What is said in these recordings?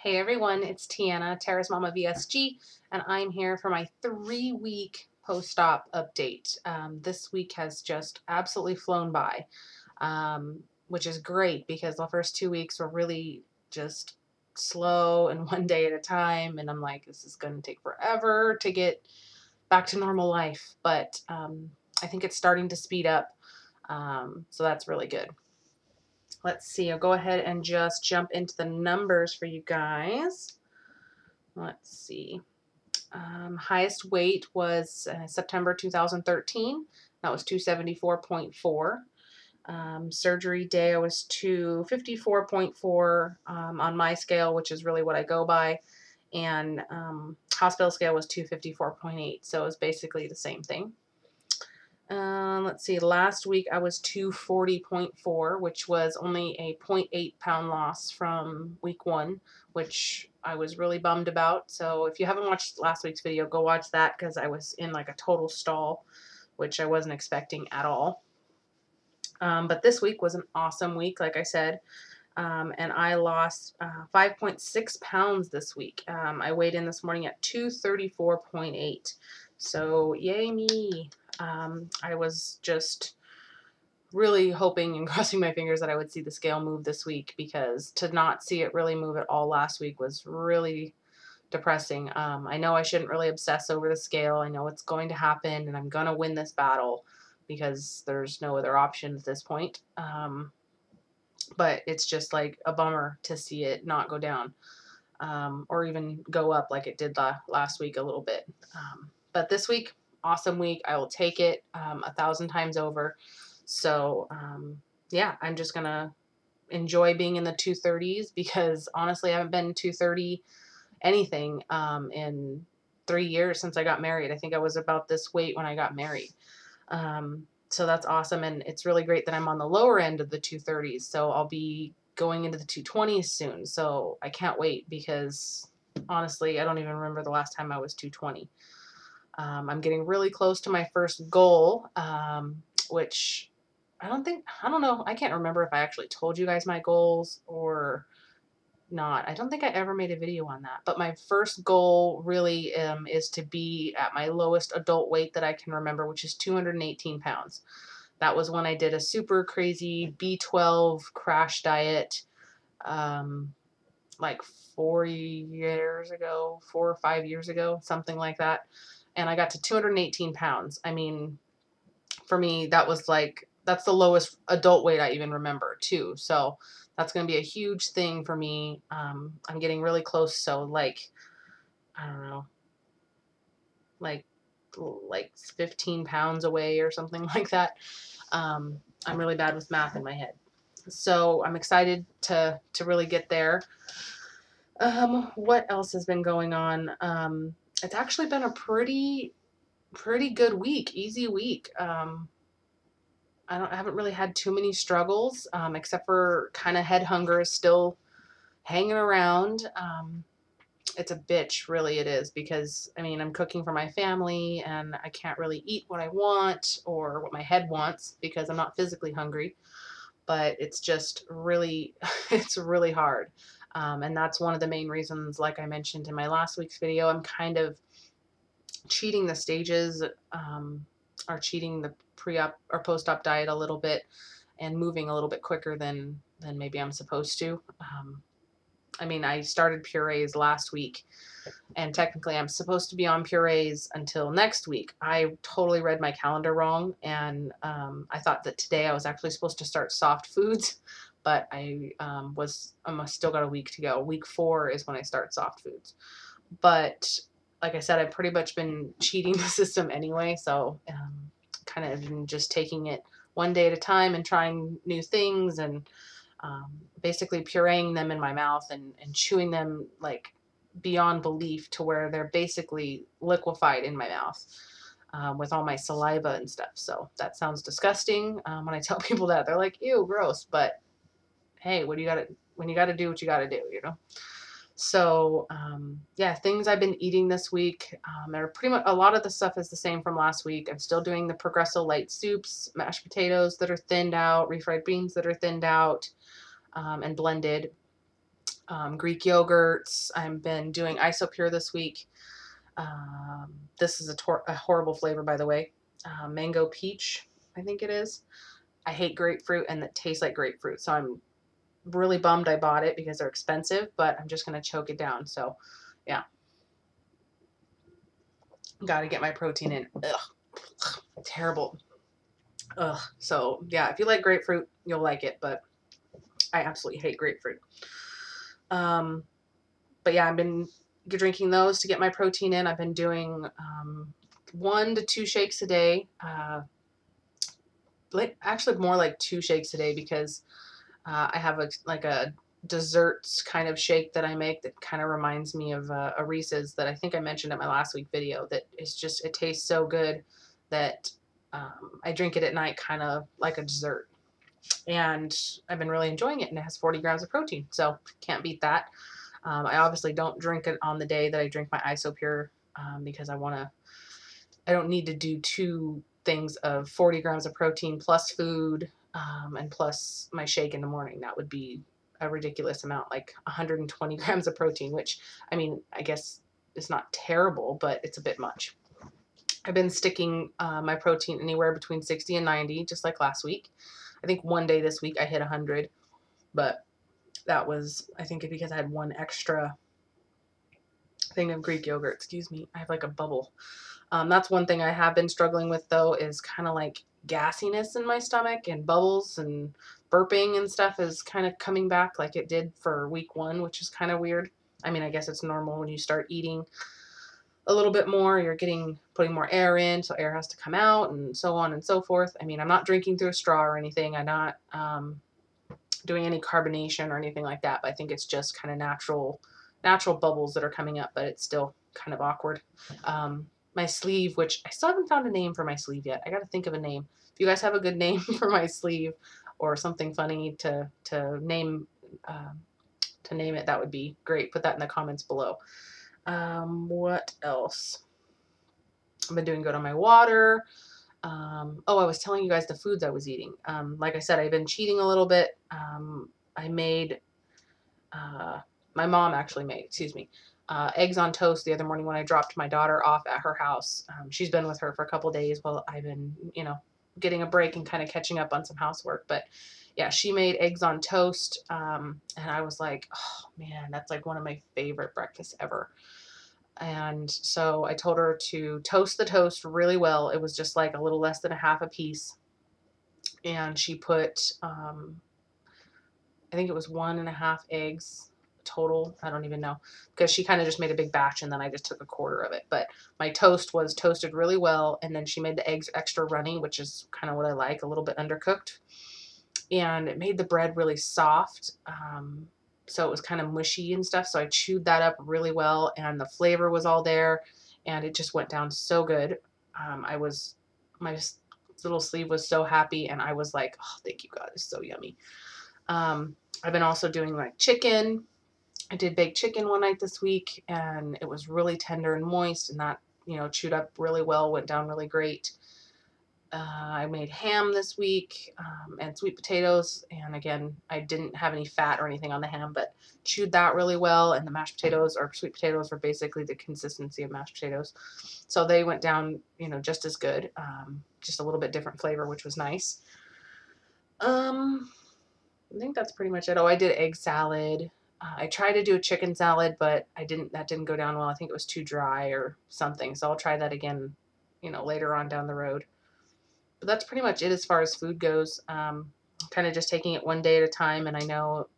Hey everyone, it's Tiana, Tara's Mama VSG, and I'm here for my 3-week post-op update. This week has just absolutely flown by, which is great because the first 2 weeks were really just slow and one day at a time, and I'm like, this is going to take forever to get back to normal life, but I think it's starting to speed up, so that's really good. Let's see, I'll go ahead and just jump into the numbers for you guys. Let's see. Highest weight was September 2013. That was 274.4. Surgery day, I was 254.4 on my scale, which is really what I go by. And hospital scale was 254.8. So it was basically the same thing. Let's see, last week I was 240.4, which was only a 0.8 pound loss from week 1, which I was really bummed about. So if you haven't watched last week's video, go watch that because I was in like a total stall, which I wasn't expecting at all. But this week was an awesome week, like I said, and I lost 5.6 pounds this week. I weighed in this morning at 234.8. So yay me. I was just really hoping and crossing my fingers that I would see the scale move this week, because to not see it really move at all last week was really depressing. I know I shouldn't really obsess over the scale. I know it's going to happen and I'm going to win this battle because there's no other option at this point. But it's just like a bummer to see it not go down, or even go up like it did last week a little bit. But this week, awesome week. I will take it 1,000 times over. So yeah, I'm just gonna enjoy being in the 230s, because honestly I haven't been 230 anything in 3 years since I got married. I think I was about this weight when I got married. So that's awesome, and it's really great that I'm on the lower end of the 230s, so I'll be going into the 220s soon. So I can't wait, because honestly I don't even remember the last time I was 220. I'm getting really close to my first goal, which I don't know, I can't remember if I actually told you guys my goals or not. I don't think I ever made a video on that, but my first goal really is to be at my lowest adult weight that I can remember, which is 218 pounds. That was when I did a super crazy B12 crash diet, like 4 or 5 years ago, something like that. And I got to 218 pounds. I mean, for me, that's the lowest adult weight I even remember too. So that's going to be a huge thing for me. I'm getting really close. So like, I don't know, like 15 pounds away or something like that. I'm really bad with math in my head. So I'm excited to really get there. What else has been going on? It's actually been a pretty good week, easy week. I haven't really had too many struggles, except for kind of head hunger is still hanging around. It's a bitch, really it is, because I mean I'm cooking for my family and I can't really eat what I want or what my head wants because I'm not physically hungry. But it's just really it's really hard, and that's one of the main reasons, like I mentioned in my last week's video, I'm kind of cheating the stages, or cheating the pre-op or post-op diet a little bit and moving a little bit quicker than maybe I'm supposed to. I mean, I started purees last week, and technically I'm supposed to be on purees until next week. I totally read my calendar wrong, and I thought that today I was actually supposed to start soft foods, but I still got a week to go. Week 4 is when I start soft foods. But like I said, I've pretty much been cheating the system anyway, so kind of been just taking it one day at a time and trying new things, and basically pureeing them in my mouth and chewing them like beyond belief, to where they're basically liquefied in my mouth, with all my saliva and stuff. So that sounds disgusting. When I tell people that, they're like, ew, gross. But hey, when you gotta do what you gotta do, you know? So yeah, things I've been eating this week are pretty much, a lot of the stuff is the same from last week. I'm still doing the Progresso light soups, mashed potatoes that are thinned out, refried beans that are thinned out and blended. Greek yogurts. I've been doing Isopure this week. This is a horrible flavor, by the way. Mango peach, I think it is. I hate grapefruit, and it tastes like grapefruit, so I'm really bummed I bought it because they're expensive, but I'm just going to choke it down. So, yeah. Got to get my protein in. Ugh. Terrible. Ugh. So, yeah, if you like grapefruit, you'll like it, but I absolutely hate grapefruit. But yeah, I've been drinking those to get my protein in. I've been doing 1 to 2 shakes a day. Actually, more like 2 shakes a day because I have a desserts kind of shake that I make that kind of reminds me of a Reese's that I think I mentioned in my last week video. That is just, it tastes so good that I drink it at night, kind of like a dessert. And I've been really enjoying it, and it has 40 grams of protein, so can't beat that. I obviously don't drink it on the day that I drink my Isopure because I don't need to do 2 things of 40 grams of protein plus food and plus my shake in the morning. That would be a ridiculous amount, like 120 grams of protein, which, I mean, I guess is not terrible, but it's a bit much. I've been sticking my protein anywhere between 60 and 90, just like last week. I think one day this week I hit 100, but that was, I think, because I had 1 extra thing of Greek yogurt. Excuse me, I have like a bubble. That's one thing I have been struggling with, though, is kind of like gassiness in my stomach, and bubbles and burping and stuff is kind of coming back like it did for week 1, which is kind of weird. I mean, I guess it's normal when you start eating a little bit more, you're putting more air in, so air has to come out, and so on and so forth. I mean, I'm not drinking through a straw or anything. I'm not doing any carbonation or anything like that, but I think it's just kind of natural bubbles that are coming up, but it's still kind of awkward. My sleeve, which I still haven't found a name for my sleeve yet. I got to think of a name. If you guys have a good name for my sleeve or something funny to name it, that would be great. Put that in the comments below. What else? I've been doing good on my water. Oh, I was telling you guys the foods I was eating. Like I said, I've been cheating a little bit. I made, my mom actually made, excuse me, eggs on toast the other morning when I dropped my daughter off at her house. She's been with her for a couple days while I've been, getting a break and kind of catching up on some housework. But yeah, she made eggs on toast. And I was like, oh man, that's like one of my favorite breakfasts ever. And so I told her to toast the toast really well. It was just like a little less than a half a piece. And she put, I think it was 1.5 eggs total. I don't even know, because she kind of just made a big batch and then I just took a quarter of it. But my toast was toasted really well. And then she made the eggs extra runny, which is kind of what I like, a little bit undercooked. And it made the bread really soft. So it was kind of mushy and stuff. So I chewed that up really well, and the flavor was all there, and it just went down so good. My little sleeve was so happy, and I was like, oh, thank you, God, it's so yummy. I've been also doing like chicken. I did baked chicken one night this week, and it was really tender and moist, and that, chewed up really well, went down really great. I made ham this week and sweet potatoes, and again, I didn't have any fat or anything on the ham, but chewed that really well, and the mashed potatoes or sweet potatoes are basically the consistency of mashed potatoes, so they went down, just as good, just a little bit different flavor, which was nice. I think that's pretty much it. Oh, I did egg salad. I tried to do a chicken salad, but that didn't go down well. I think it was too dry or something, so I'll try that again, later on down the road. But that's pretty much it as far as food goes. Kind of just taking it one day at a time, and I know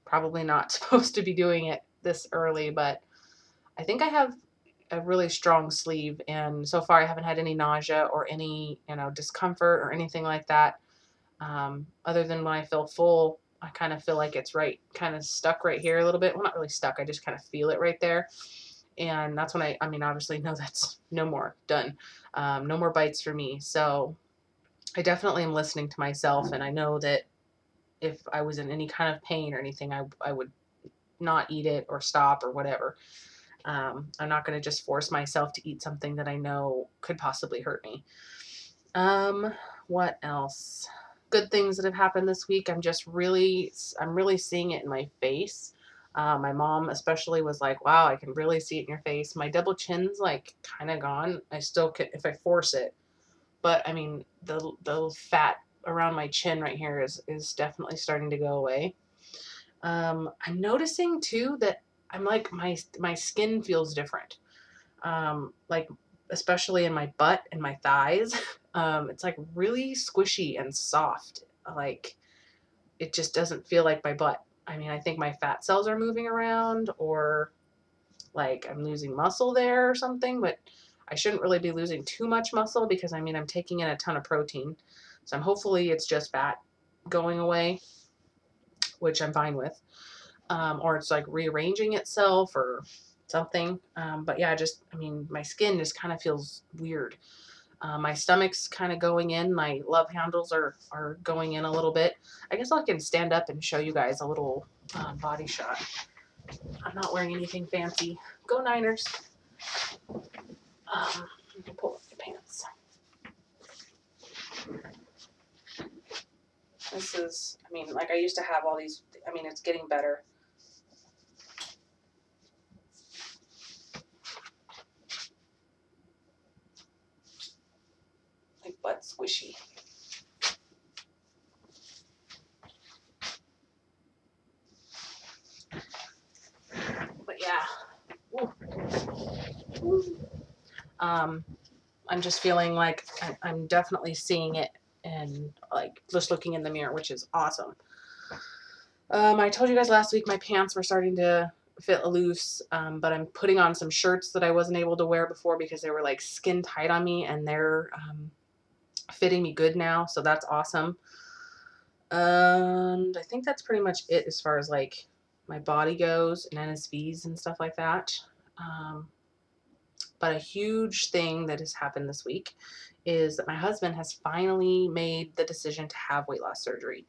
probably not supposed to be doing it this early, but I think I have a really strong sleeve, and so far I haven't had any nausea or any, discomfort or anything like that. Other than when I feel full, I kind of feel like it's kind of stuck right here a little bit. Well, not really stuck. I just kind of feel it right there. And that's when I mean, obviously, no, that's no more. Done. No more bites for me. So I definitely am listening to myself, and I know that if I was in any kind of pain or anything, I would not eat it or stop or whatever. I'm not going to just force myself to eat something that I know could possibly hurt me. What else? Good things that have happened this week. I'm really seeing it in my face. My mom especially was like, wow, I can really see it in your face. My double chin's like kind of gone. I still can, if I force it, but I mean, the fat around my chin right here is definitely starting to go away. I'm noticing too that I'm like, my skin feels different. Like especially in my butt and my thighs. It's like really squishy and soft. Like it just doesn't feel like my butt. I mean, I think my fat cells are moving around, or like I'm losing muscle there or something, but I shouldn't really be losing too much muscle because I mean, I'm taking in a ton of protein. So I'm hopefully it's just fat going away, which I'm fine with. Or it's like rearranging itself or something. But yeah, just, I mean, my skin just kind of feels weird. My stomach's kind of going in. My love handles are going in a little bit. I guess I can stand up and show you guys a little body shot. I'm not wearing anything fancy. Go Niners. You can pull up your pants. This is, I mean, like I used to have all these, I mean, it's getting better. Like butt squishy. But yeah. Ooh. Ooh. I'm just feeling like I'm definitely seeing it and like just looking in the mirror, which is awesome. I told you guys last week my pants were starting to fit loose, but I'm putting on some shirts that I wasn't able to wear before because they were like skin tight on me, and they're fitting me good now, so that's awesome. And I think that's pretty much it as far as like my body goes and NSVs and stuff like that. But a huge thing that has happened this week is that my husband has finally made the decision to have weight loss surgery.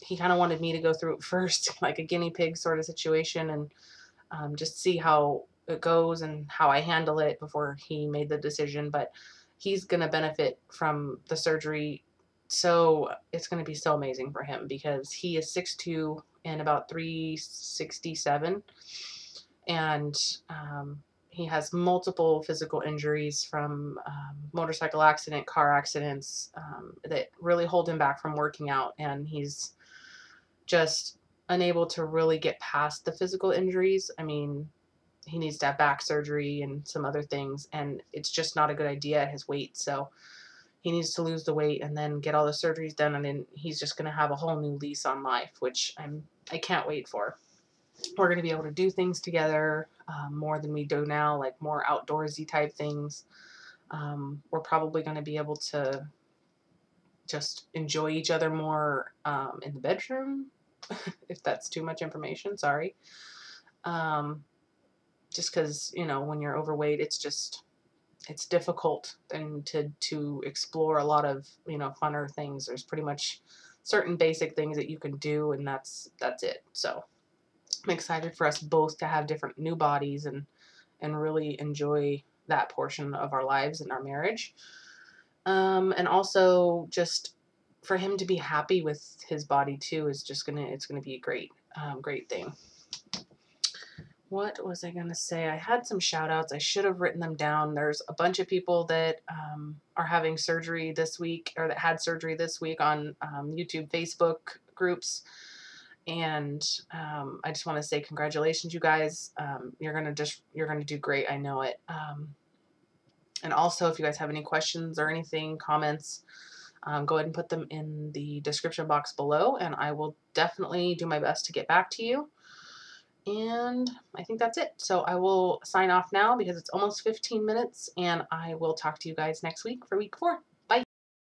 He kind of wanted me to go through it first, like a guinea pig sort of situation, and just see how it goes and how I handle it before he made the decision. But he's going to benefit from the surgery. So it's going to be so amazing for him because he is 6'2" and about 367. And he has multiple physical injuries from motorcycle accident, car accidents that really hold him back from working out. And he's just unable to really get past the physical injuries. I mean, he needs to have back surgery and some other things, and it's just not a good idea at his weight. So he needs to lose the weight and then get all the surgeries done, and then he's just going to have a whole new lease on life, which I can't wait for. We're going to be able to do things together more than we do now, like more outdoorsy type things. We're probably going to be able to just enjoy each other more in the bedroom, if that's too much information, sorry. Just because, you know, when you're overweight, it's difficult and to explore a lot of, you know, funner things. There's pretty much certain basic things that you can do, and that's it. So I'm excited for us both to have different new bodies and really enjoy that portion of our lives and our marriage. And also just for him to be happy with his body too is just it's gonna be a great thing. What was I gonna say? I had some shout outs. I should have written them down. There's a bunch of people that are having surgery this week, or that had surgery this week on YouTube, Facebook groups. And I just want to say congratulations, you guys. You're gonna do great. I know it. And also, if you guys have any questions or anything, comments, go ahead and put them in the description box below, and I will definitely do my best to get back to you. And I think that's it. So I will sign off now because it's almost 15 minutes, and I will talk to you guys next week for week 4.